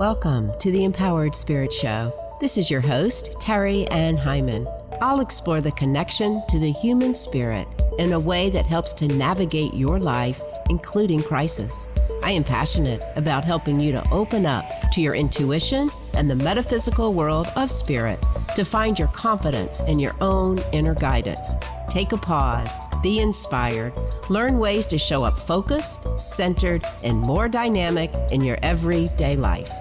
Welcome to the Empowered Spirit Show. This is your host, Terri Ann Heiman. I'll explore the connection to the human spirit in a way that helps to navigate your life, including crisis. I am passionate about helping you to open up to your intuition and the metaphysical world of spirit to find your confidence in your own inner guidance. Take a pause, be inspired, learn ways to show up focused, centered, and more dynamic in your everyday life.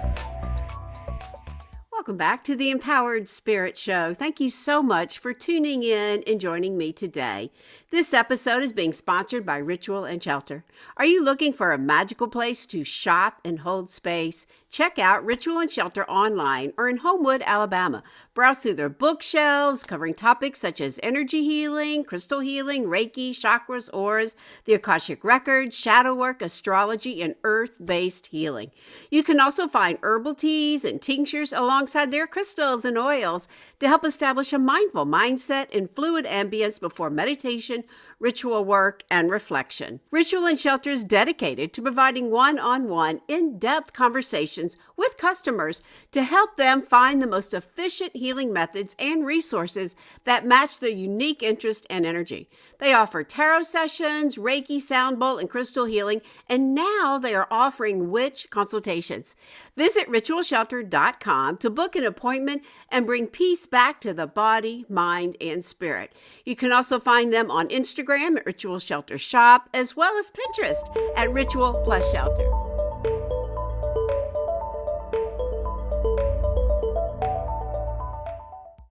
Welcome back to the Empowered Spirit Show. Thank you so much for tuning in and joining me today. This episode is being sponsored by Ritual and Shelter. Are you looking for a magical place to shop and hold space? Check out Ritual and Shelter online or in Homewood, Alabama. Browse through their bookshelves covering topics such as energy healing, crystal healing, Reiki, chakras, auras, the Akashic Records, shadow work, astrology, and earth-based healing. You can also find herbal teas and tinctures alongside their crystals and oils to help establish a mindful mindset and fluid ambience before meditation, ritual work, and reflection. Ritual and Shelter is dedicated to providing one-on-one, in-depth conversations with customers to help them find the most efficient healing methods and resources that match their unique interest and energy. They offer tarot sessions, Reiki, sound bowl, and crystal healing, and now they are offering witch consultations. Visit ritualshelter.com to book an appointment and bring peace back to the body, mind, and spirit. You can also find them on Instagram at Ritual Shelter Shop, as well as Pinterest at Ritual Plus Shelter.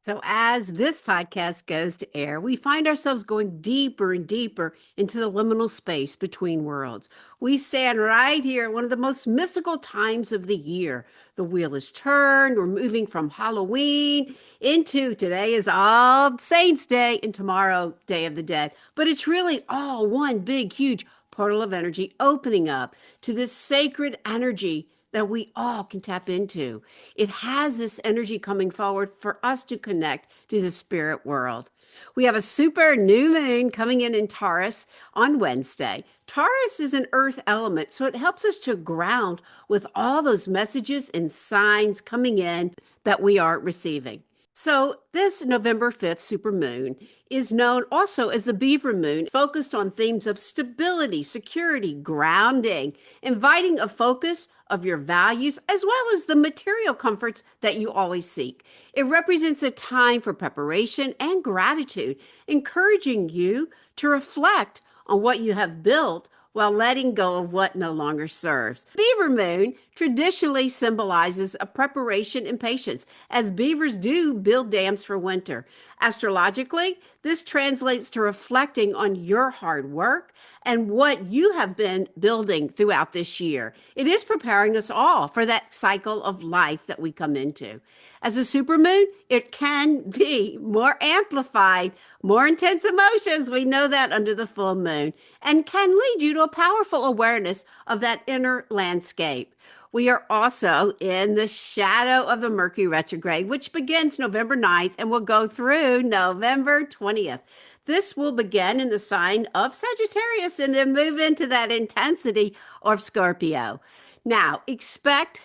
So as this podcast goes to air, we find ourselves going deeper and deeper into the liminal space between worlds. We stand right here at one of the most mystical times of the year. The wheel is turned. We're moving from Halloween into today is All Saints Day and tomorrow, Day of the Dead. But it's really all one big, huge portal of energy opening up to this sacred energy that we all can tap into. It has this energy coming forward for us to connect to the spirit world. We have a super new moon coming in Taurus on Wednesday. Taurus is an earth element, so it helps us to ground with all those messages and signs coming in that we are receiving. So this November 5th supermoon is known also as the Beaver Moon, focused on themes of stability, security, grounding, inviting a focus of your values, as well as the material comforts that you always seek. It represents a time for preparation and gratitude, encouraging you to reflect on what you have built while letting go of what no longer serves. Beaver Moon traditionally symbolizes a preparation and patience, as beavers do build dams for winter. Astrologically, this translates to reflecting on your hard work and what you have been building throughout this year. It is preparing us all for that cycle of life that we come into. As a supermoon, it can be more amplified, more intense emotions. We know that under the full moon, and can lead you to a powerful awareness of that inner landscape. We are also in the shadow of the Mercury retrograde, which begins November 9th and will go through November 20th. This will begin in the sign of Sagittarius and then move into that intensity of Scorpio. Now, expect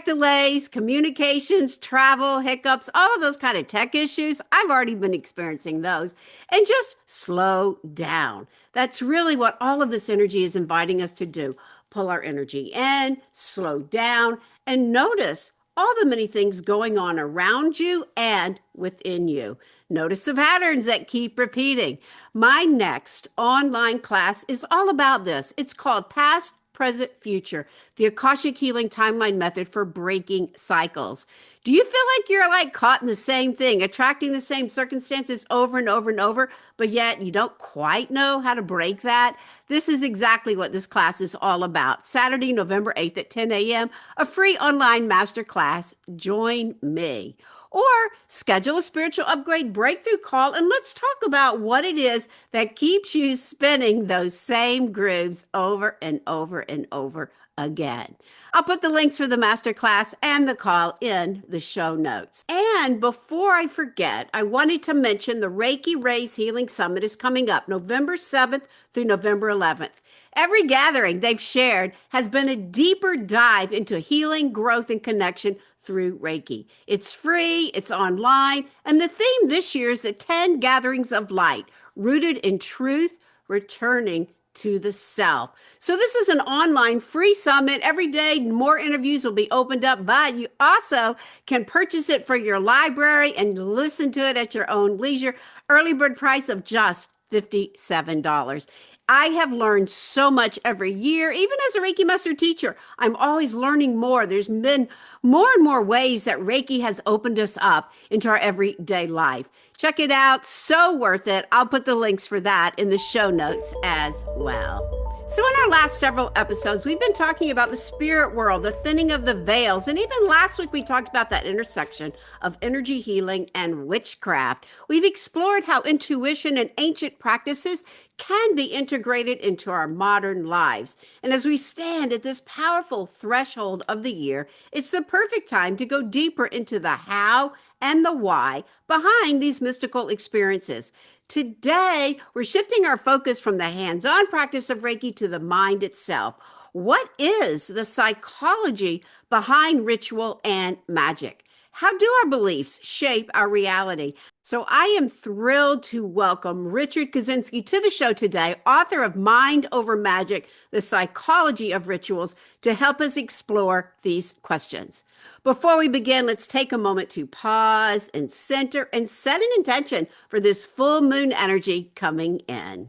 delays, communications, travel, hiccups, all of those kind of tech issues. I've already been experiencing those. And just slow down. That's really what all of this energy is inviting us to do. Pull our energy in, slow down, and notice all the many things going on around you and within you. Notice the patterns that keep repeating. My next online class is all about this. It's called Past, Present, Future, the Akashic Healing Timeline Method for Breaking Cycles. Do you feel like you're caught in the same thing, attracting the same circumstances over and over and over, but yet you don't quite know how to break that? This is exactly what this class is all about. Saturday, November 8th at 10 a.m., a free online masterclass. Join me. Or schedule a spiritual upgrade breakthrough call, and let's talk about what it is that keeps you spinning those same grooves over and over and over again. I'll put the links for the masterclass and the call in the show notes. And before I forget, I wanted to mention the Reiki Raise Healing Summit is coming up November 7th through November 11th. Every gathering they've shared has been a deeper dive into healing, growth, and connection through Reiki. It's free, it's online, and the theme this year is the 10 gatherings of light, rooted in truth, returning to the self. So this is an online free summit. Every day, more interviews will be opened up, but you also can purchase it for your library and listen to it at your own leisure. Early bird price of just $57. I have learned so much every year, even as a Reiki master teacher. I'm always learning more. There's been more and more ways that Reiki has opened us up into our everyday life. Check it out. So worth it. I'll put the links for that in the show notes as well. So in our last several episodes, we've been talking about the spirit world, the thinning of the veils. And even last week, we talked about that intersection of energy healing and witchcraft. We've explored how intuition and ancient practices can be integrated into our modern lives. And as we stand at this powerful threshold of the year, it's the perfect time to go deeper into the how and the why behind these mystical experiences. Today, we're shifting our focus from the hands-on practice of Reiki to the mind itself. What is the psychology behind ritual and magic? How do our beliefs shape our reality? So I am thrilled to welcome Richard Kaczynski to the show today, author of Mind Over Magic, The Psychology of Rituals, to help us explore these questions. Before we begin, let's take a moment to pause and center and set an intention for this full moon energy coming in.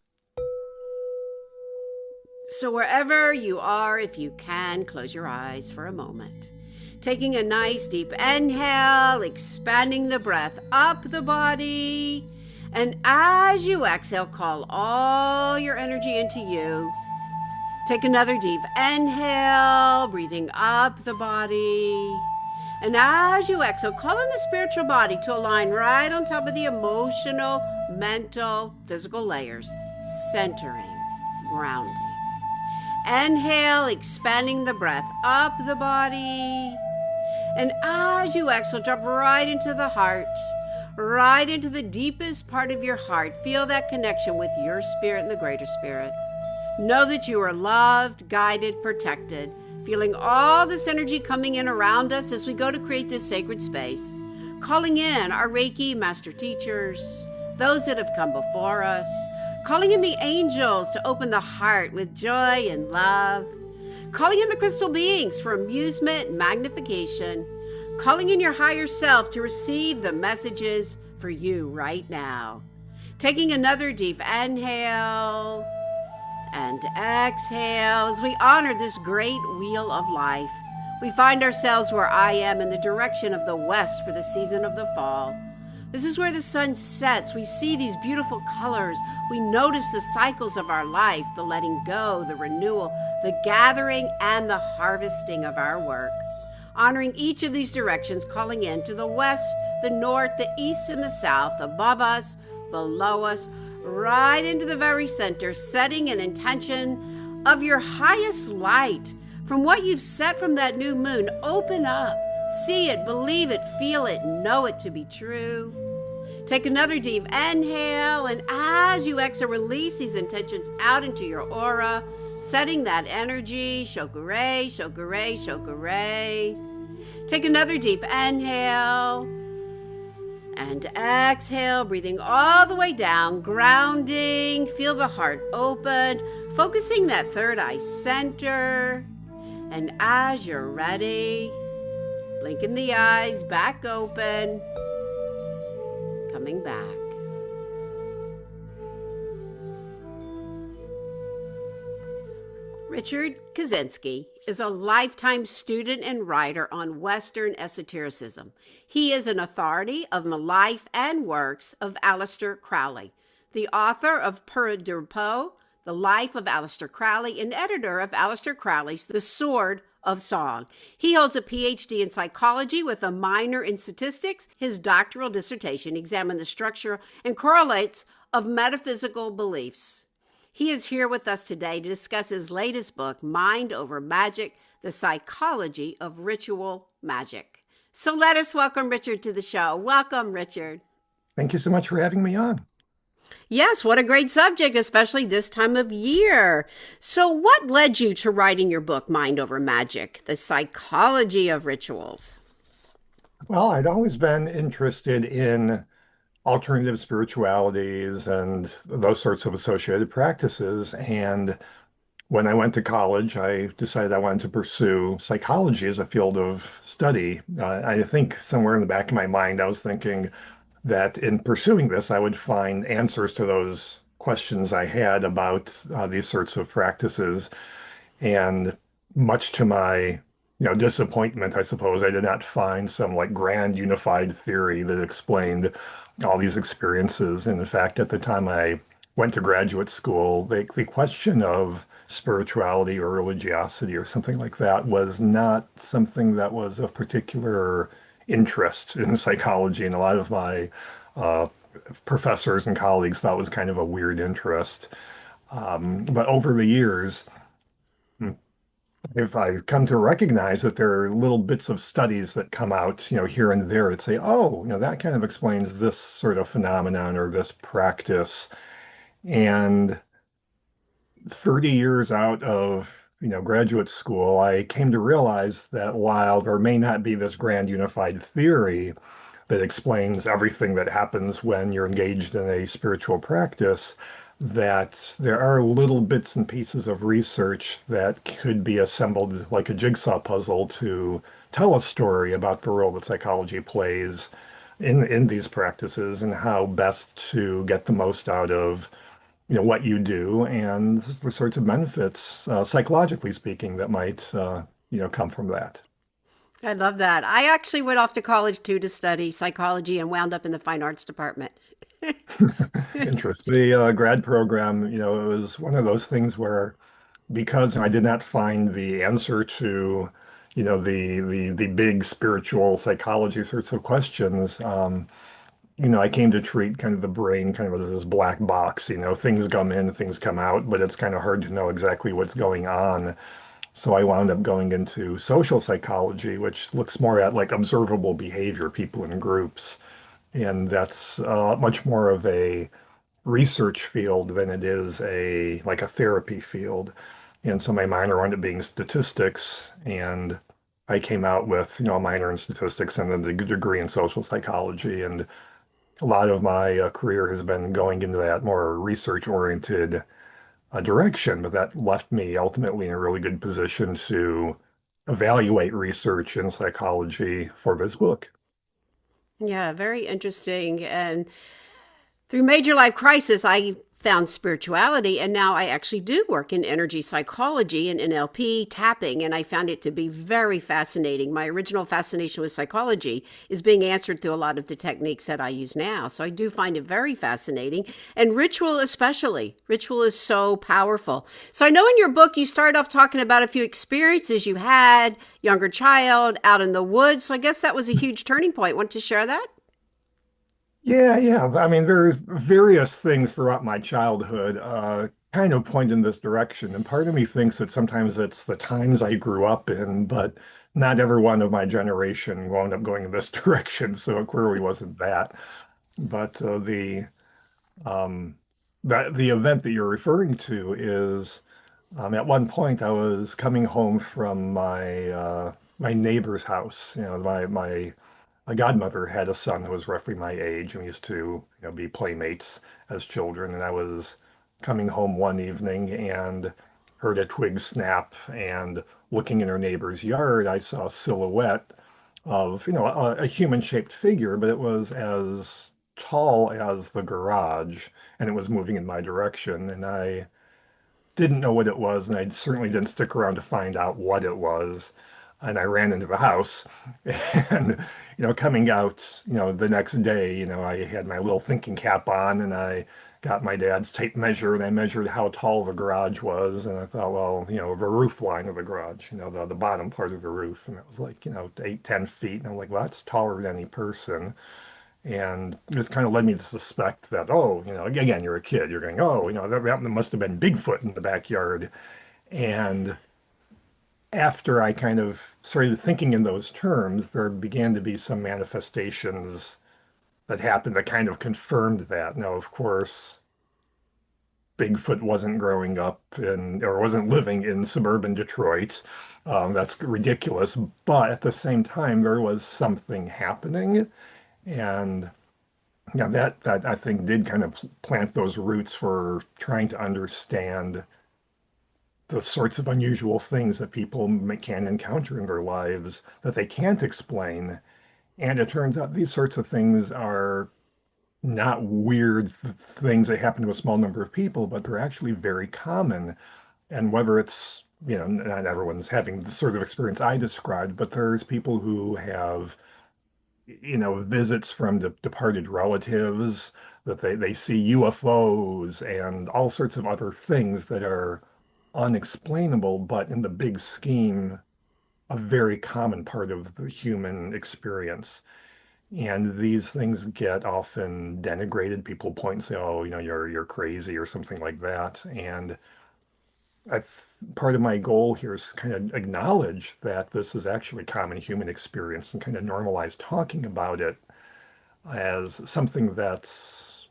So wherever you are, if you can, close your eyes for a moment. Taking a nice deep inhale, expanding the breath up the body. And as you exhale, call all your energy into you. Take another deep inhale, breathing up the body. And as you exhale, call in the spiritual body to align right on top of the emotional, mental, physical layers, centering, grounding. Inhale, expanding the breath up the body. And as you exhale, drop right into the heart, right into the deepest part of your heart. Feel that connection with your spirit and the greater spirit. Know that you are loved, guided, protected. Feeling all this energy coming in around us as we go to create this sacred space. Calling in our Reiki master teachers, those that have come before us. Calling in the angels to open the heart with joy and love. Calling in the crystal beings for amusement and magnification. Calling in your higher self to receive the messages for you right now. Taking another deep inhale and exhale as we honor this great wheel of life. We find ourselves where I am in the direction of the west for the season of the fall. This is where the sun sets. We see these beautiful colors. We notice the cycles of our life, the letting go, the renewal, the gathering, and the harvesting of our work. Honoring each of these directions, calling in to the west, the north, the east, and the south, above us, below us, right into the very center, setting an intention of your highest light. From what you've set from that new moon, open up. See it, believe it, feel it, know it to be true. Take another deep inhale, and as you exhale, release these intentions out into your aura, setting that energy. Shokure, shokure, shokure. Take another deep inhale, and exhale, breathing all the way down, grounding. Feel the heart open, focusing that third eye center. And as you're ready, blinking the eyes back open, coming back. Richard Kaczynski is a lifetime student and writer on Western Esotericism. He is an authority on the life and works of Aleister Crowley, the author of Perdurabo, The Life of Aleister Crowley, and editor of Aleister Crowley's The Sword of Song. He holds a PhD in psychology with a minor in statistics. His doctoral dissertation examined the structure and correlates of metaphysical beliefs. He is here with us today to discuss his latest book, Mind Over Magic, The Psychology of Ritual Magic. So let us welcome Richard to the show. Welcome, Richard. Thank you so much for having me on. Yes, what a great subject, especially this time of year. So, what led you to writing your book, Mind Over Magic, The Psychology of Rituals? Well, I'd always been interested in alternative spiritualities and those sorts of associated practices. And when I went to college, I decided I wanted to pursue psychology as a field of study. I think somewhere in the back of my mind, I was thinking that in pursuing this, I would find answers to those questions I had about these sorts of practices. And much to my, disappointment, I suppose, I did not find some like grand unified theory that explained all these experiences. And in fact, at the time I went to graduate school, the question of spirituality or religiosity or something like that was not something that was of particular interest in psychology. And a lot of my uh, professors and colleagues thought it was kind of a weird interest. But over the years, if I come to recognize that there are little bits of studies that come out, here and there that say, oh, that kind of explains this sort of phenomenon or this practice. And 30 years out of, graduate school, I came to realize that while there may not be this grand unified theory that explains everything that happens when you're engaged in a spiritual practice, that there are little bits and pieces of research that could be assembled like a jigsaw puzzle to tell a story about the role that psychology plays in these practices and how best to get the most out of what you do and the sorts of benefits, psychologically speaking, that might come from that. I love that. I actually went off to college too to study psychology and wound up in the fine arts department. Interesting. The grad program, it was one of those things where because I did not find the answer to, the big spiritual psychology sorts of questions, I came to treat kind of the brain kind of as this black box, things come in, things come out, but it's kind of hard to know exactly what's going on. So I wound up going into social psychology, which looks more at like observable behavior, people in groups. And that's much more of a research field than it is a like a therapy field. And so my minor wound up being statistics, and I came out with, a minor in statistics and then the degree in social psychology. And a lot of my career has been going into that more research-oriented direction, but that left me ultimately in a really good position to evaluate research in psychology for this book. Yeah, very interesting. And through major life crisis, I found spirituality, and now I actually do work in energy psychology and NLP tapping, and I found it to be very fascinating. My original fascination with psychology is being answered through a lot of the techniques that I use now. So I do find it very fascinating, and ritual especially. Ritual is so powerful. So I know in your book you start off talking about a few experiences you had, younger child, out in the woods. So I guess that was a huge turning point. Want to share that? Yeah. I mean, there's various things throughout my childhood kind of point in this direction. And part of me thinks that sometimes it's the times I grew up in, but not everyone of my generation wound up going in this direction. So it clearly wasn't that. But um, the event that you're referring to is at one point I was coming home from my neighbor's house. My godmother had a son who was roughly my age, and we used to, be playmates as children. And I was coming home one evening and heard a twig snap, and looking in her neighbor's yard, I saw a silhouette of, a human-shaped figure, but it was as tall as the garage, and it was moving in my direction. And I didn't know what it was, and I certainly didn't stick around to find out what it was. And I ran into the house, and coming out, the next day, I had my little thinking cap on, and I got my dad's tape measure, and I measured how tall the garage was, and I thought, well, the roof line of the garage, the bottom part of the roof, and it was like, 8, 10 feet, and I'm like, well, that's taller than any person. And this kind of led me to suspect that, oh, again, you're a kid. You're going, oh, that must have been Bigfoot in the backyard. And after I kind of started thinking in those terms, there began to be some manifestations that happened that kind of confirmed that. Now, of course, Bigfoot wasn't growing up in or wasn't living in suburban Detroit. That's ridiculous. But at the same time, there was something happening. And yeah, that I think did kind of plant those roots for trying to understand the sorts of unusual things that people can encounter in their lives that they can't explain. And it turns out these sorts of things are not weird things that happen to a small number of people, but they're actually very common. And whether it's, not everyone's having the sort of experience I described, but there's people who have, visits from departed relatives, that they see UFOs and all sorts of other things that are unexplainable, but in the big scheme, a very common part of the human experience. And these things get often denigrated. People point and say, "Oh, you're crazy" or something like that. And I, part of my goal here is kind of acknowledge that this is actually common human experience and kind of normalize talking about it as something that's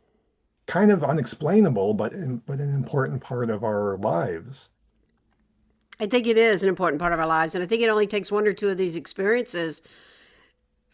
kind of unexplainable, but an important part of our lives. I think it is an important part of our lives. And I think it only takes one or two of these experiences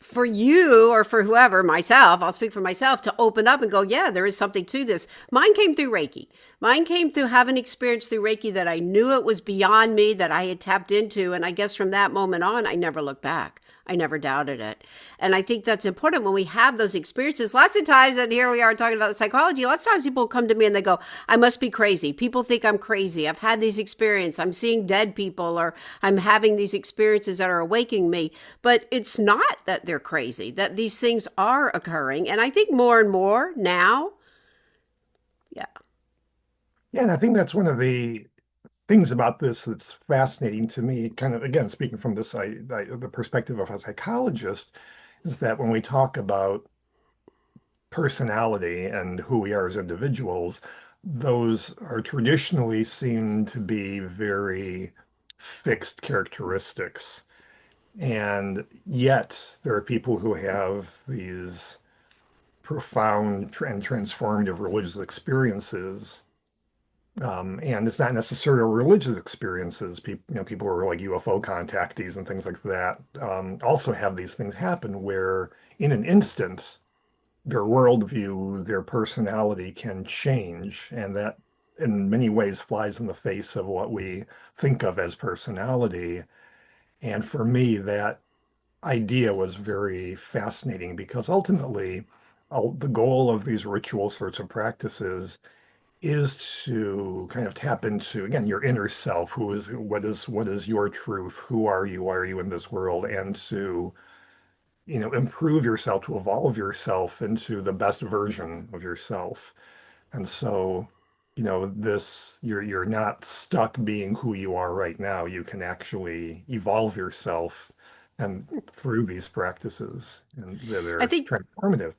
for you or for whoever, myself, I'll speak for myself, to open up and go, yeah, there is something to this. Mine came through Reiki. Mine came through having experience through Reiki that I knew it was beyond me, that I had tapped into. And I guess from that moment on, I never looked back. I never doubted it. And I think that's important when we have those experiences. Lots of times, and here we are talking about the psychology, lots of times people come to me and they go, I must be crazy. People think I'm crazy. I've had these experiences. I'm seeing dead people, or I'm having these experiences that are awakening me. But it's not that they're crazy, that these things are occurring. And I think more and more now, yeah. Yeah, and I think that's one of the things about this that's fascinating to me, kind of, again, speaking from this, the perspective of a psychologist, is that when we talk about personality and who we are as individuals, those are traditionally seen to be very fixed characteristics. And yet there are people who have these profound and transformative religious experiences. And it's not necessarily religious experiences. People who are like UFO contactees and things like that also have these things happen where, in an instant, their worldview, their personality can change, and that, in many ways, flies in the face of what we think of as personality. And for me, that idea was very fascinating because ultimately, the goal of these ritual sorts of practices is to kind of tap into, again, your inner self. What is your truth? Who are you? Why are you in this world? And to, improve yourself, to evolve yourself into the best version of yourself. And so, you're not stuck being who you are right now. You can actually evolve yourself and through these practices, and they're I think transformative.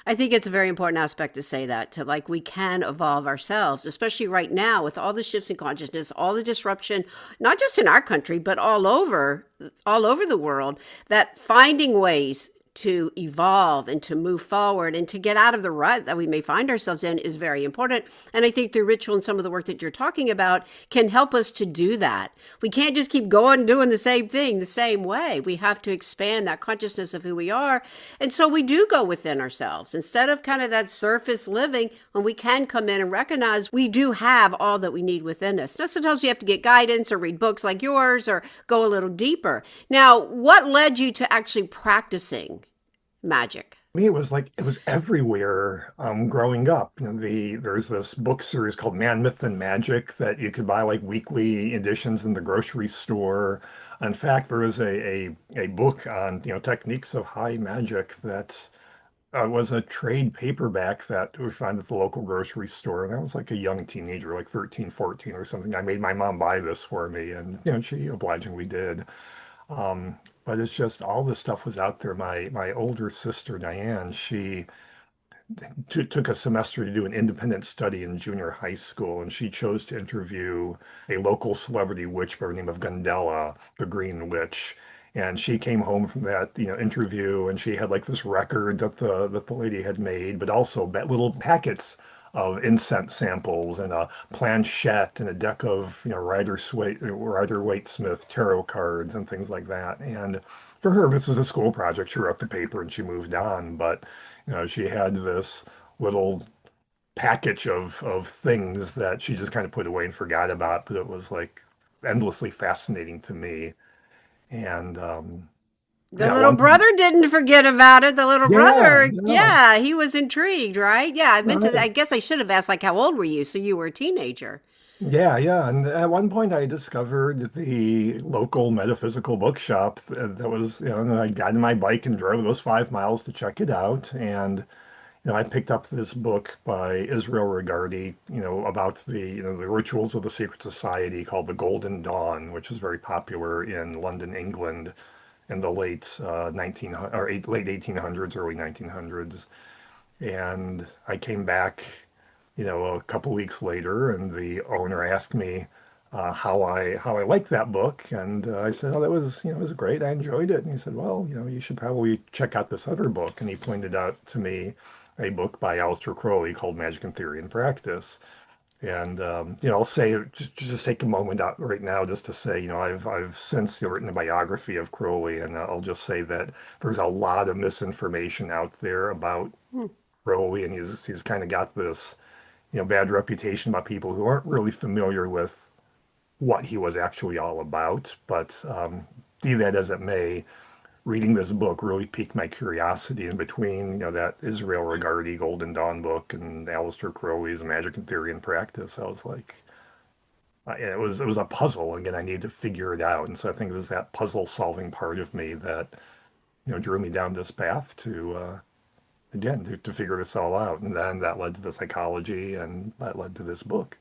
I think it's a very important aspect to say that, to like, we can evolve ourselves, especially right now with all the shifts in consciousness, all the disruption, not just in our country, but all over the world, that finding ways to evolve and to move forward and to get out of the rut that we may find ourselves in is very important. And I think the ritual and some of the work that you're talking about can help us to do that. We can't just keep going doing the same thing the same way. We have to expand that consciousness of who we are. And so we do go within ourselves instead of kind of that surface living, when we can come in and recognize we do have all that we need within us. Now, sometimes we have to get guidance or read books like yours or go a little deeper. Now, what led you to actually practicing magic? Me, it was everywhere growing up. There's this book series called Man, Myth, and Magic that you could buy like weekly editions in the grocery store. In fact, there was a book on techniques of high magic that was a trade paperback that we found at the local grocery store. And I was like a young teenager, like 13, 14 or something. I made my mom buy this for me, and she obligingly did. But it's just all this stuff was out there. My older sister, Diane, she took a semester to do an independent study in junior high school, and she chose to interview a local celebrity witch by the name of Gundella, the Green Witch. And she came home from that, interview, and she had like this record that the lady had made, but also little packets of incense samples and a planchette and a deck of, Rider Waite Smith tarot cards and things like that. And for her, this was a school project. She wrote the paper and she moved on. But, she had this little package of things that she just kind of put away and forgot about, but it was like endlessly fascinating to me. And The at little one point, brother didn't forget about it. The little yeah, brother, yeah, yeah, he was intrigued, right? Yeah, I meant to, right. I guess I should have asked, like, how old were you? So you were a teenager. Yeah, yeah. And at one point, I discovered the local metaphysical bookshop that was, and I got on my bike and drove those 5 miles to check it out. And, I picked up this book by Israel Regardie, about the rituals of the secret society called The Golden Dawn, which is very popular in London, England in the late 1900 or late 1800s, early 1900s. And I came back, a couple weeks later, and the owner asked me how I liked that book, and I said, "Oh, that was it was great. I enjoyed it." And he said, "Well, you should probably check out this other book." And he pointed out to me a book by Aleister Crowley called Magic and Theory and Practice. And I'll say just take a moment out right now just to say, I've since written a biography of Crowley, and I'll just say that there's a lot of misinformation out there about Hmm. Crowley, and he's kind of got this bad reputation by people who aren't really familiar with what he was actually all about. But be that as it may, reading this book really piqued my curiosity. In between, that Israel Regardie Golden Dawn book and Aleister Crowley's Magic and Theory and Practice, I was like, it was a puzzle. Again, I needed to figure it out, and so I think it was that puzzle solving part of me that drew me down this path to again to figure this all out, and then that led to the psychology, and that led to this book.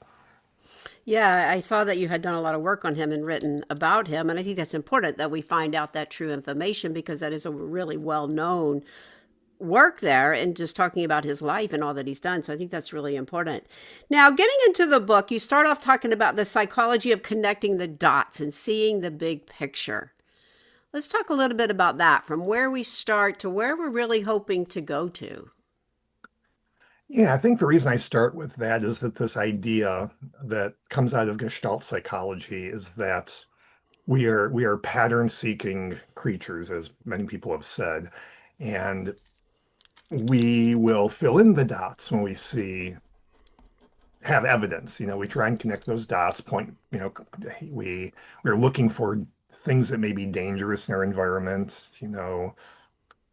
Yeah, I saw that you had done a lot of work on him and written about him. And I think that's important that we find out that true information because that is a really well known work there and just talking about his life and all that he's done. So I think that's really important. Now, getting into the book, you start off talking about the psychology of connecting the dots and seeing the big picture. Let's talk a little bit about that from where we start to where we're really hoping to go to. Yeah, I think the reason I start with that is that this idea that comes out of Gestalt psychology is that we are pattern seeking creatures, as many people have said, and we will fill in the dots when we have evidence. We try and connect those dots, we're looking for things that may be dangerous in our environment.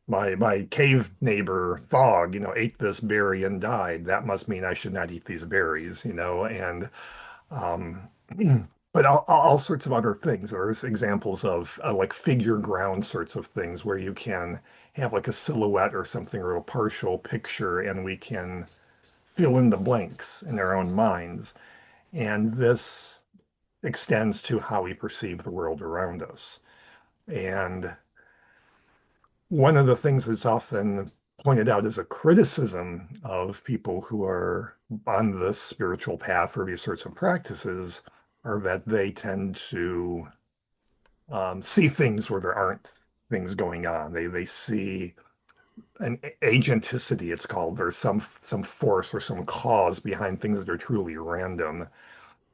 My cave neighbor Thog, ate this berry and died. That must mean I should not eat these berries, and um, but all sorts of other things. There's examples of like figure ground sorts of things where you can have like a silhouette or something or a partial picture, and we can fill in the blanks in our own minds. And this extends to how we perceive the world around us. And one of the things that's often pointed out as a criticism of people who are on this spiritual path or these sorts of practices are that they tend to see things where there aren't things going on. They see an agenticity, it's called. There's some force or some cause behind things that are truly random.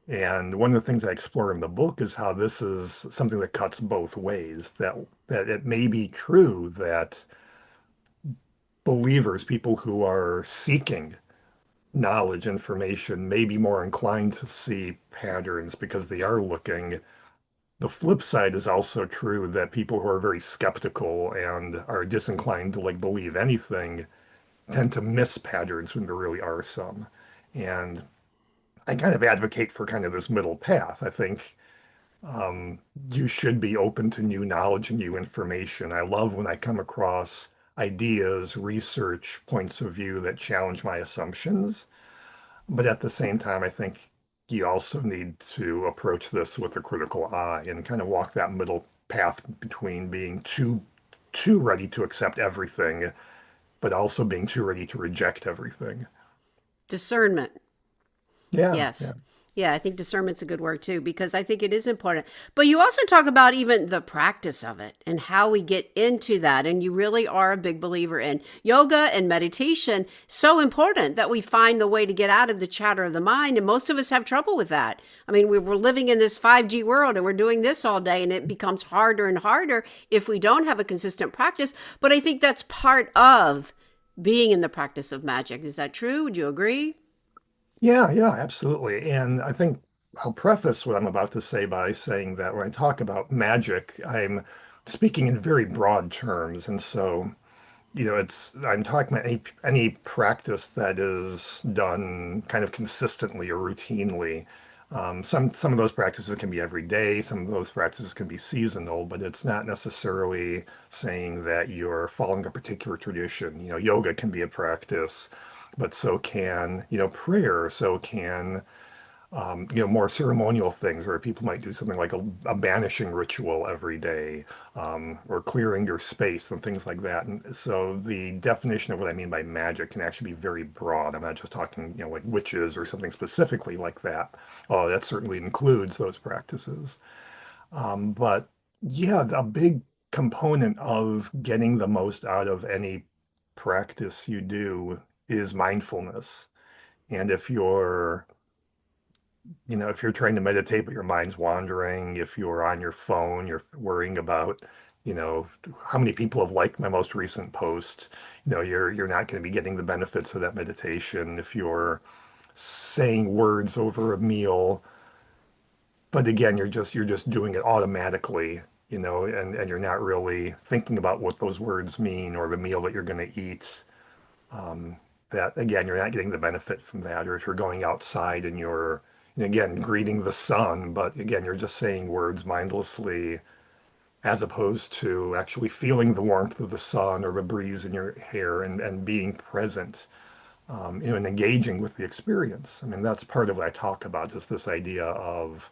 And one of the things I explore in the book is how this is something that cuts both ways, that it may be true that believers, people who are seeking knowledge, information, may be more inclined to see patterns because they are looking. The flip side is also true that people who are very skeptical and are disinclined to like believe anything tend to miss patterns when there really are some. And I kind of advocate for kind of this middle path. I think you should be open to new knowledge and new information. I love when I come across ideas, research, points of view that challenge my assumptions. But at the same time, I think you also need to approach this with a critical eye and kind of walk that middle path between being too ready to accept everything, but also being too ready to reject everything. Discernment. Yeah, Yes. yeah. Yeah, I think discernment's a good word too, because I think it is important. But you also talk about even the practice of it and how we get into that. And you really are a big believer in yoga and meditation. So important that we find the way to get out of the chatter of the mind. And most of us have trouble with that. I mean, we're living in this 5G world and we're doing this all day, and it becomes harder and harder if we don't have a consistent practice. But I think that's part of being in the practice of magic. Is that true? Would you agree? Yeah, yeah, absolutely. And I think I'll preface what I'm about to say by saying that when I talk about magic, I'm speaking in very broad terms. And so, I'm talking about any practice that is done kind of consistently or routinely. Some of those practices can be every day, some of those practices can be seasonal, but it's not necessarily saying that you're following a particular tradition. Yoga can be a practice, but so can, prayer, so can more ceremonial things where people might do something like a banishing ritual every day, or clearing your space and things like that. And so the definition of what I mean by magic can actually be very broad. I'm not just talking, like witches or something specifically like that. Oh, that certainly includes those practices. But yeah, a big component of getting the most out of any practice you do is mindfulness. And if you're trying to meditate, but your mind's wandering, if you're on your phone, you're worrying about, how many people have liked my most recent post, you're not going to be getting the benefits of that meditation. If you're saying words over a meal, but again, you're just doing it automatically, and you're not really thinking about what those words mean or the meal that you're going to eat. Um, that again, you're not getting the benefit from that. Or if you're going outside and you're, again, greeting the sun, but again, you're just saying words mindlessly as opposed to actually feeling the warmth of the sun or the breeze in your hair and being present, and engaging with the experience. I mean, that's part of what I talk about, just this idea of,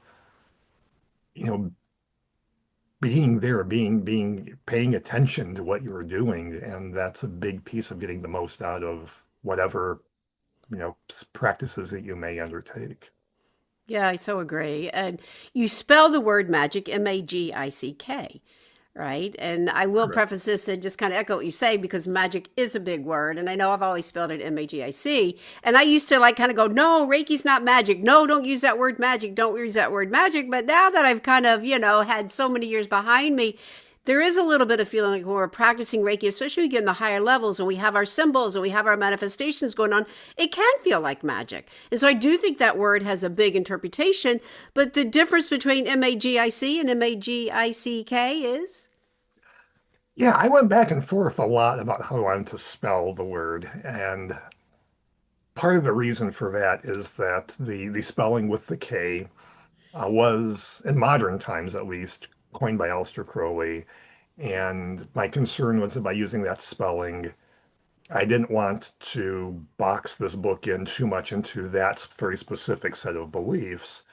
you know, being there, paying attention to what you're doing. And that's a big piece of getting the most out of whatever, practices that you may undertake. Yeah, I so agree. And you spell the word magic, Magick, right? And I will Correct. preface this and just kind of echo what you say, because magic is a big word. And I know I've always spelled it Magic. And I used to like kind of go, no, Reiki's not magic. No, don't use that word magic. Don't use that word magic. But now that I've kind of, had so many years behind me, there is a little bit of feeling like when we're practicing Reiki, especially when we get in the higher levels and we have our symbols and we have our manifestations going on, it can feel like magic. And so I do think that word has a big interpretation, but the difference between Magic and Magick is? Yeah, I went back and forth a lot about how I wanted to spell the word. And part of the reason for that is that the spelling with the K was, in modern times at least, coined by Aleister Crowley. And my concern was that by using that spelling, I didn't want to box this book in too much into that very specific set of beliefs.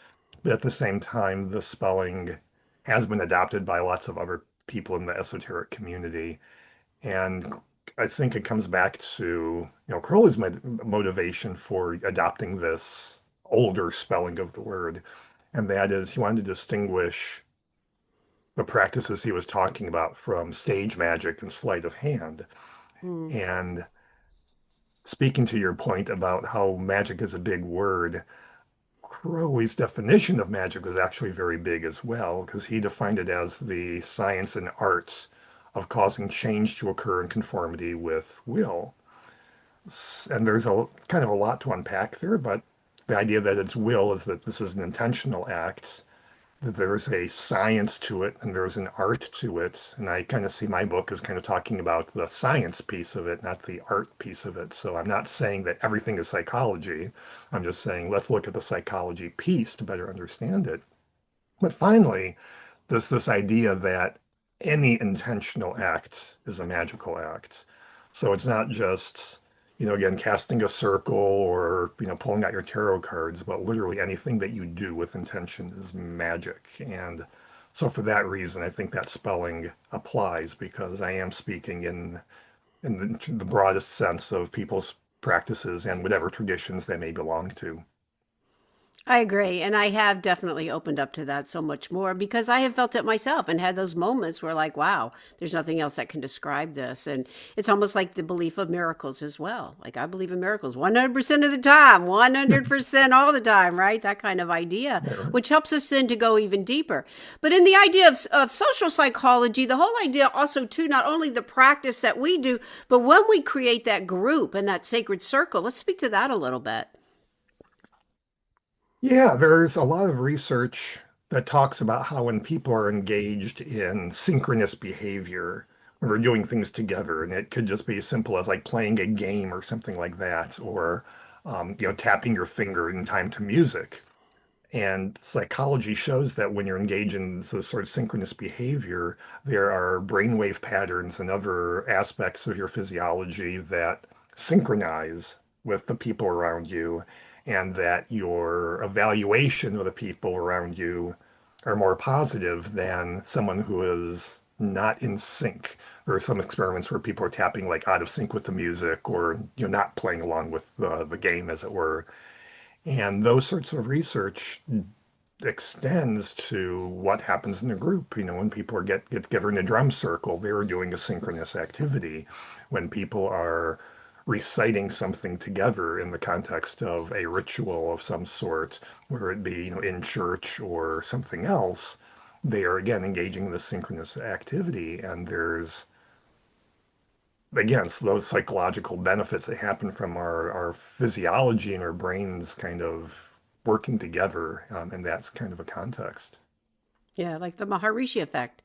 But at the same time, the spelling has been adopted by lots of other people in the esoteric community. And I think it comes back to, Crowley's motivation for adopting this older spelling of the word. And that is he wanted to distinguish the practices he was talking about from stage magic and sleight of hand. Hmm. And speaking to your point about how magic is a big word, Crowley's definition of magic was actually very big as well, because he defined it as the science and arts of causing change to occur in conformity with will. And there's a kind of a lot to unpack there, but the idea that it's will is that this is an intentional act, that there's a science to it and there's an art to it. And I kind of see my book as kind of talking about the science piece of it, not the art piece of it. So I'm not saying that everything is psychology. I'm just saying let's look at the psychology piece to better understand it. But finally, there's this idea that any intentional act is a magical act. So it's not just, again, casting a circle or, pulling out your tarot cards, but literally anything that you do with intention is magic. And so for that reason, I think that spelling applies, because I am speaking in the broadest sense of people's practices and whatever traditions they may belong to. I agree. And I have definitely opened up to that so much more because I have felt it myself and had those moments where, like, wow, there's nothing else that can describe this. And it's almost like the belief of miracles as well. Like, I believe in miracles 100% of the time, 100% all the time, right? That kind of idea, Yeah. which helps us then to go even deeper. But in the idea of social psychology, the whole idea also, too, not only the practice that we do, but when we create that group and that sacred circle, let's speak to that a little bit. Yeah, there's a lot of research that talks about how when people are engaged in synchronous behavior, when we're doing things together, and it could just be as simple as like playing a game or something like that, or tapping your finger in time to music. And psychology shows that when you're engaged in this sort of synchronous behavior, there are brainwave patterns and other aspects of your physiology that synchronize with the people around you, and that your evaluation of the people around you are more positive than someone who is not in sync. There are some experiments where people are tapping like out of sync with the music, or not playing along with the game, as it were. And those sorts of research extends to what happens in a group. When people get together in a drum circle, they're doing a synchronous activity. When people are reciting something together in the context of a ritual of some sort, whether it be in church or something else, they are again engaging in the synchronous activity. And there's again those psychological benefits that happen from our physiology and our brains kind of working together in that kind of a context. Yeah, like the Maharishi effect,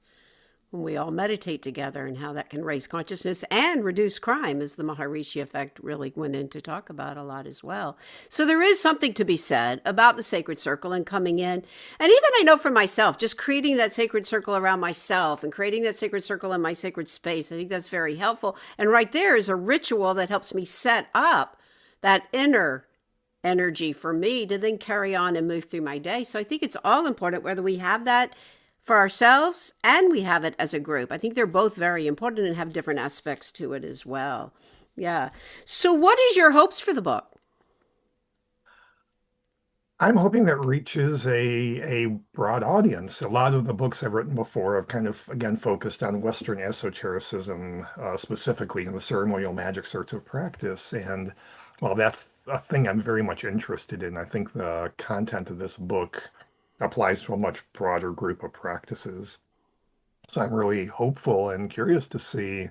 when we all meditate together and how that can raise consciousness and reduce crime, as the Maharishi effect really went in to talk about a lot as well. So there is something to be said about the sacred circle and coming in. And even I know for myself, just creating that sacred circle around myself and creating that sacred circle in my sacred space, I think that's very helpful. And right there is a ritual that helps me set up that inner energy for me to then carry on and move through my day. So I think it's all important whether we have that for ourselves and we have it as a group. I think they're both very important and have different aspects to it as well. Yeah. So what is your hopes for the book? I'm hoping that reaches a broad audience. A lot of the books I've written before have kind of, again, focused on Western esotericism, specifically in the ceremonial magic sorts of practice. And while that's a thing I'm very much interested in, I think the content of this book applies to a much broader group of practices. So I'm really hopeful and curious to see,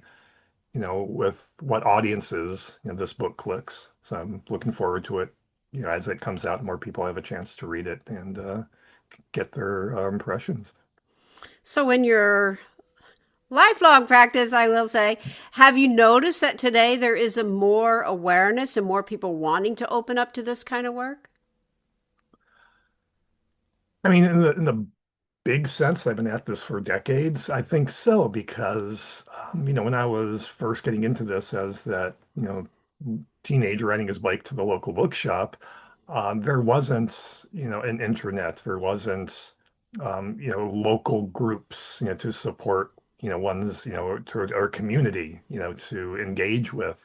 with what audiences, this book clicks. So I'm looking forward to it, as it comes out, more people have a chance to read it and get their impressions. So in your lifelong practice, I will say, have you noticed that today there is a more awareness and more people wanting to open up to this kind of work? I mean, in the big sense, I've been at this for decades. I think so, because, when I was first getting into this as that, teenager riding his bike to the local bookshop, there wasn't, an internet. There wasn't, local groups, to support, one's, or community, to engage with.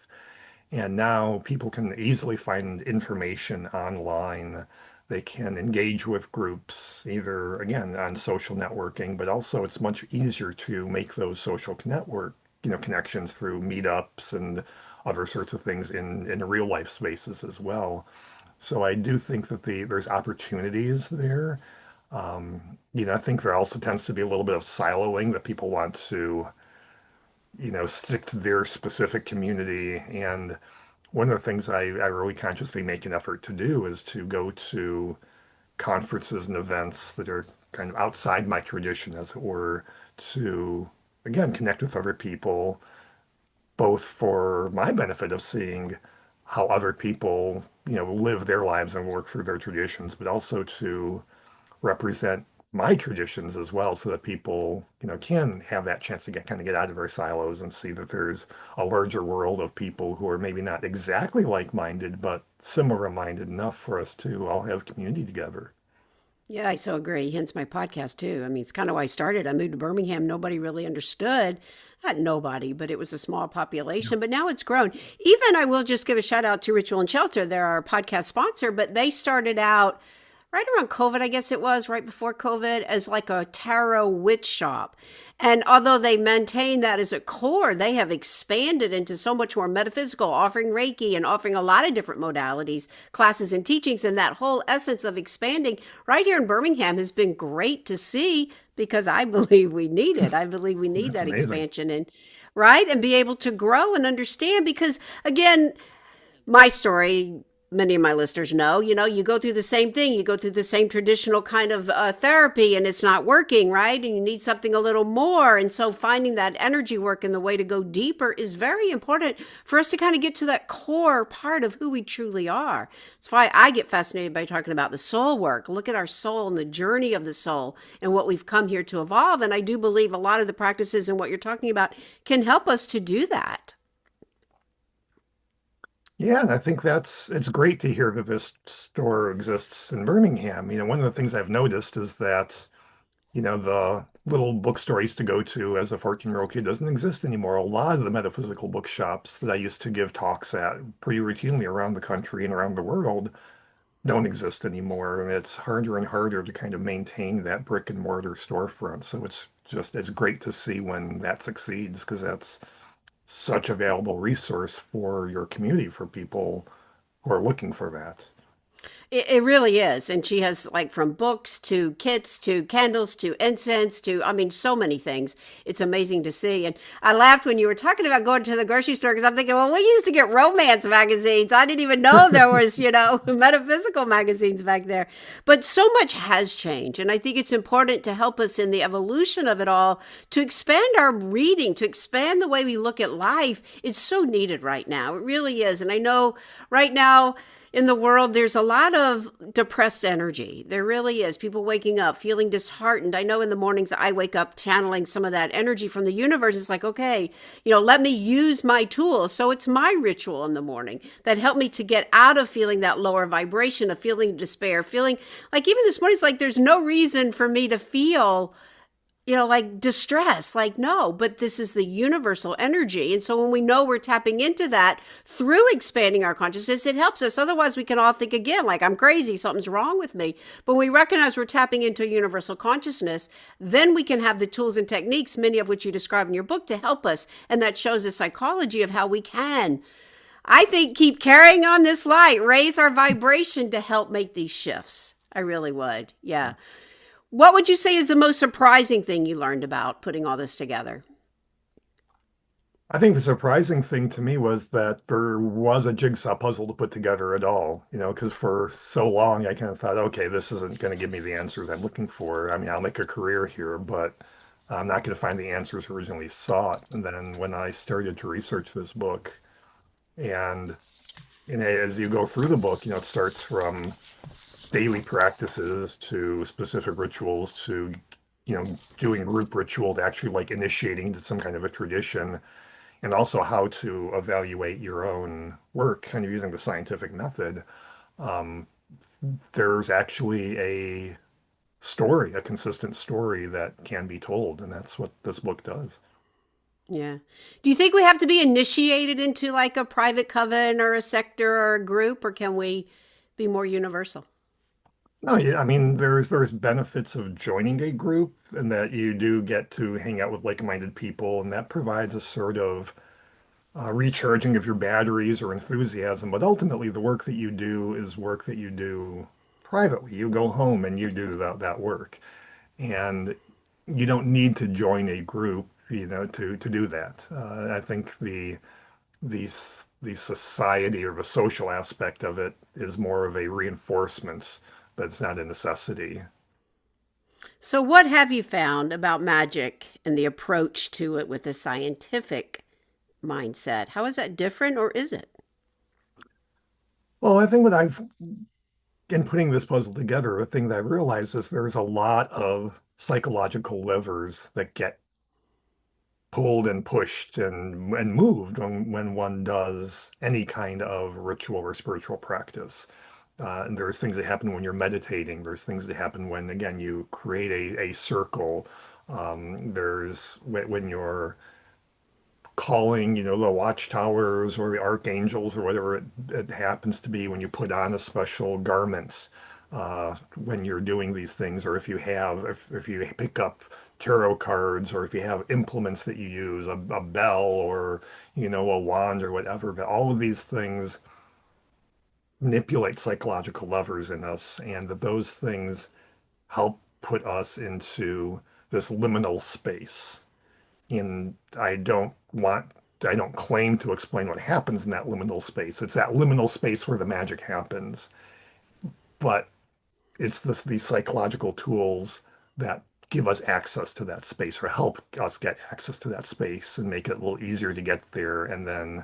And now people can easily find information online. They can engage with groups, either, again, on social networking, but also it's much easier to make those social connections through meetups and other sorts of things in real life spaces as well. So I do think that there's opportunities there. I think there also tends to be a little bit of siloing, that people want to, stick to their specific community. And one of the things I really consciously make an effort to do is to go to conferences and events that are kind of outside my tradition, as it were, to, again, connect with other people, both for my benefit of seeing how other people, live their lives and work through their traditions, but also to represent my traditions as well, so that people, can have that chance to get out of their silos and see that there's a larger world of people who are maybe not exactly like-minded, but similar-minded enough for us to all have community together. Yeah, I so agree. Hence my podcast too. I mean, it's kind of why I started. I moved to Birmingham. Nobody really understood. Not nobody, but it was a small population. But now it's grown. Even I will just give a shout out to Ritual and Shelter. They're our podcast sponsor, but they started out right around COVID, I guess it was right before COVID, as like a tarot witch shop. And although they maintain that as a core, they have expanded into so much more metaphysical, offering Reiki and offering a lot of different modalities, classes, and teachings. And that whole essence of expanding right here in Birmingham has been great to see because I believe we need it. I believe we need That's that amazing. expansion and right and be able to grow and understand because again, my story, many of my listeners know, you go through the same thing. You go through the same traditional kind of therapy and it's not working, right? And you need something a little more. And so finding that energy work and the way to go deeper is very important for us to kind of get to that core part of who we truly are. That's why I get fascinated by talking about the soul work. Look at our soul and the journey of the soul and what we've come here to evolve. And I do believe a lot of the practices and what you're talking about can help us to do that. Yeah, and I think it's great to hear that this store exists in Birmingham. One of the things I've noticed is that, the little bookstore I used to go to as a 14-year-old kid doesn't exist anymore. A lot of the metaphysical bookshops that I used to give talks at pretty routinely around the country and around the world don't exist anymore. And it's harder and harder to kind of maintain that brick and mortar storefront. So it's great to see when that succeeds because that's such a valuable resource for your community, for people who are looking for that. It really is. And she has like from books to kits to candles to incense to, I mean, so many things. It's amazing to see. And I laughed when you were talking about going to the grocery store because I'm thinking, well, we used to get romance magazines. I didn't even know there was, metaphysical magazines back there. But so much has changed. And I think it's important to help us in the evolution of it all to expand our reading, to expand the way we look at life. It's so needed right now. It really is. And I know right now, in the world, there's a lot of depressed energy. There really is. People waking up, feeling disheartened. I know in the mornings I wake up channeling some of that energy from the universe. It's like, okay, let me use my tools. So it's my ritual in the morning that helped me to get out of feeling that lower vibration, of feeling despair, feeling like even this morning, it's like there's no reason for me to feel like distress, like, no, but this is the universal energy. And so when we know we're tapping into that through expanding our consciousness, it helps us. Otherwise, we can all think again, like, I'm crazy, something's wrong with me. But when we recognize we're tapping into universal consciousness, then we can have the tools and techniques, many of which you describe in your book, to help us. And that shows the psychology of how we can, I think, keep carrying on this light, raise our vibration to help make these shifts. I really would. Yeah. What would you say is the most surprising thing you learned about putting all this together? I think the surprising thing to me was that there was a jigsaw puzzle to put together at all, because for so long I kind of thought, okay, this isn't going to give me the answers I'm looking for. I mean, I'll make a career here, but I'm not going to find the answers originally sought. And then when I started to research this book, and as you go through the book, it starts from daily practices to specific rituals to, doing group ritual to actually like initiating to some kind of a tradition, and also how to evaluate your own work, kind of using the scientific method. Um, there's actually a story, a consistent story that can be told, and that's what this book does. Yeah. Do you think we have to be initiated into like a private coven or a sector or a group, or can we be more universal? No, yeah, I mean, there's benefits of joining a group and that you do get to hang out with like-minded people, and that provides a sort of recharging of your batteries or enthusiasm. But ultimately, the work that you do is work that you do privately. You go home and you do that work, and you don't need to join a group, to do that. I think the society or the social aspect of it is more of a reinforcement, but it's not a necessity. So, what have you found about magic and the approach to it with a scientific mindset? How is that different, or is it? Well, I think in putting this puzzle together, the thing that I realized is there's a lot of psychological levers that get pulled and pushed and moved when one does any kind of ritual or spiritual practice. And there's things that happen when you're meditating. There's things that happen when, again, you create a circle. There's when you're calling, the watchtowers or the archangels or whatever it happens to be, when you put on a special garment. when you're doing these things, or if you pick up tarot cards, or if you have implements that you use, a bell, or a wand or whatever. But all of these things manipulate psychological levers in us, and that those things help put us into this liminal space. And I don't claim to explain what happens in that liminal space. It's that liminal space where the magic happens. But it's these psychological tools that give us access to that space, or help us get access to that space and make it a little easier to get there. And then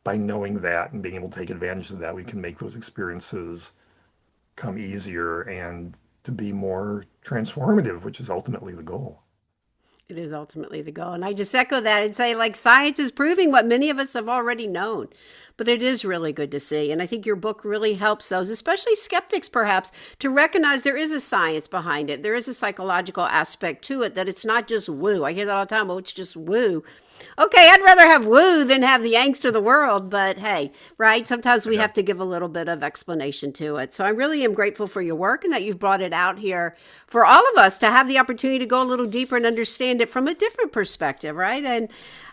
by knowing that and being able to take advantage of that, we can make those experiences come easier and to be more transformative, which is ultimately the goal. It is ultimately the goal. And I just echo that and say, like, science is proving what many of us have already known. But it is really good to see. And I think your book really helps those, especially skeptics perhaps, to recognize there is a science behind it. There is a psychological aspect to it, that it's not just woo. I hear that all the time. Oh, it's just woo. Okay, I'd rather have woo than have the angst of the world. But hey, right? Sometimes we have to give a little bit of explanation to it. So I really am grateful for your work and that you've brought it out here for all of us to have the opportunity to go a little deeper and understand it from a different perspective, right? And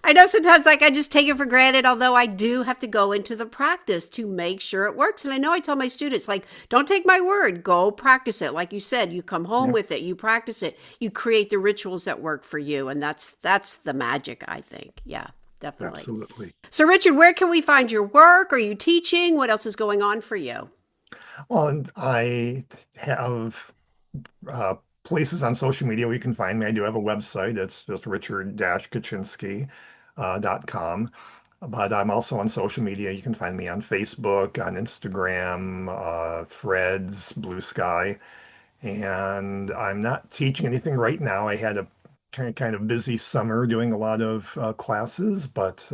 I know sometimes, like, I just take it for granted, although I do have to go into the practice to make sure it works. And I know I tell my students, like, don't take my word, go practice it. Like you said, you come home with it, you practice it, you create the rituals that work for you. And that's the magic, I think. Yeah, definitely. Absolutely. So Richard, where can we find your work? Are you teaching? What else is going on for you? Well, and I have places on social media where you can find me. I do have a website. It's just richard-kaczynski.com. But I'm also on social media. You can find me on Facebook, on Instagram, Threads, Blue Sky. And I'm not teaching anything right now. I had a kind of busy summer doing a lot of classes, but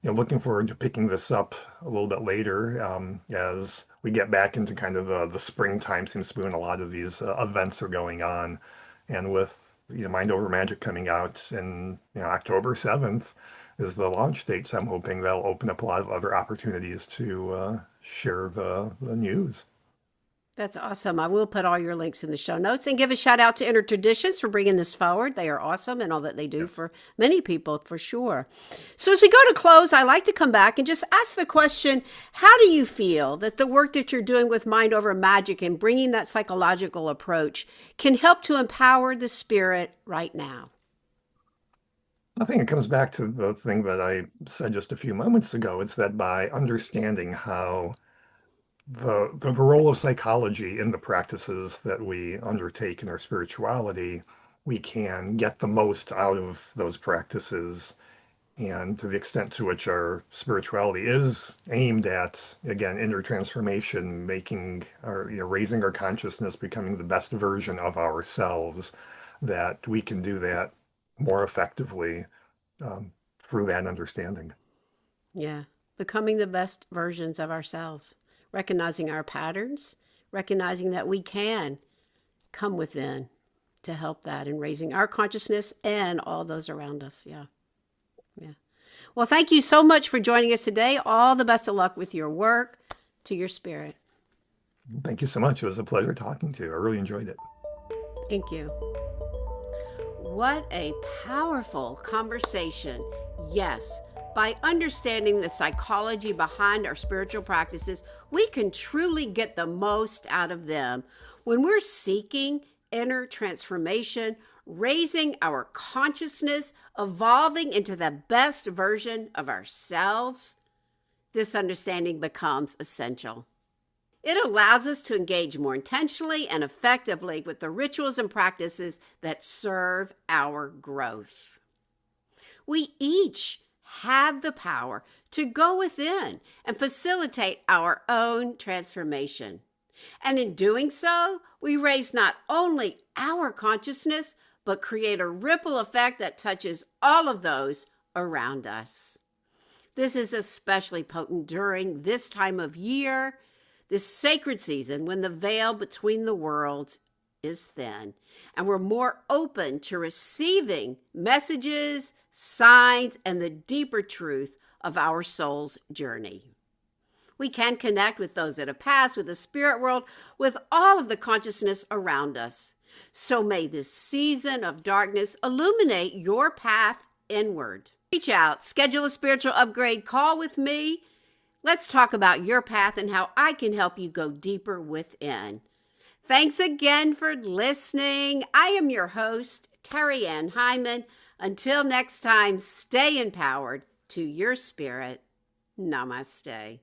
looking forward to picking this up a little bit later as we get back into kind of the springtime. Seems to be when a lot of these events are going on, and with Mind Over Magic coming out in October 7th is the launch date. So I'm hoping that'll open up a lot of other opportunities to share the news. That's awesome. I will put all your links in the show notes, and give a shout out to Inner Traditions for bringing this forward. They are awesome and all that they do for many people, for sure. So as we go to close, I like to come back and just ask the question, how do you feel that the work that you're doing with Mind Over Magic and bringing that psychological approach can help to empower the spirit right now? I think it comes back to the thing that I said just a few moments ago. It's that by understanding how the role of psychology in the practices that we undertake in our spirituality, we can get the most out of those practices. And to the extent to which our spirituality is aimed at, again, inner transformation, raising our consciousness, becoming the best version of ourselves, that we can do that more effectively through that understanding. Yeah, becoming the best versions of ourselves. Recognizing our patterns, recognizing that we can come within to help that in raising our consciousness and all those around us. Yeah. Well, thank you so much for joining us today. All the best of luck with your work, to your spirit. Thank you so much. It was a pleasure talking to you. I really enjoyed it. Thank you. What a powerful conversation. Yes. By understanding the psychology behind our spiritual practices, we can truly get the most out of them. When we're seeking inner transformation, raising our consciousness, evolving into the best version of ourselves, this understanding becomes essential. It allows us to engage more intentionally and effectively with the rituals and practices that serve our growth. We each have the power to go within and facilitate our own transformation. And in doing so, we raise not only our consciousness, but create a ripple effect that touches all of those around us. This is especially potent during this time of year, this sacred season when the veil between the worlds is thin and we're more open to receiving messages, signs, and the deeper truth of our soul's journey. We can connect with those that have passed, with the spirit world, with all of the consciousness around us. So may this season of darkness illuminate your path inward. Reach out, schedule a spiritual upgrade call with me. Let's talk about your path and how I can help you go deeper within. Thanks again for listening. I am your host, Terri Ann Heiman. Until next time, stay empowered to your spirit. Namaste.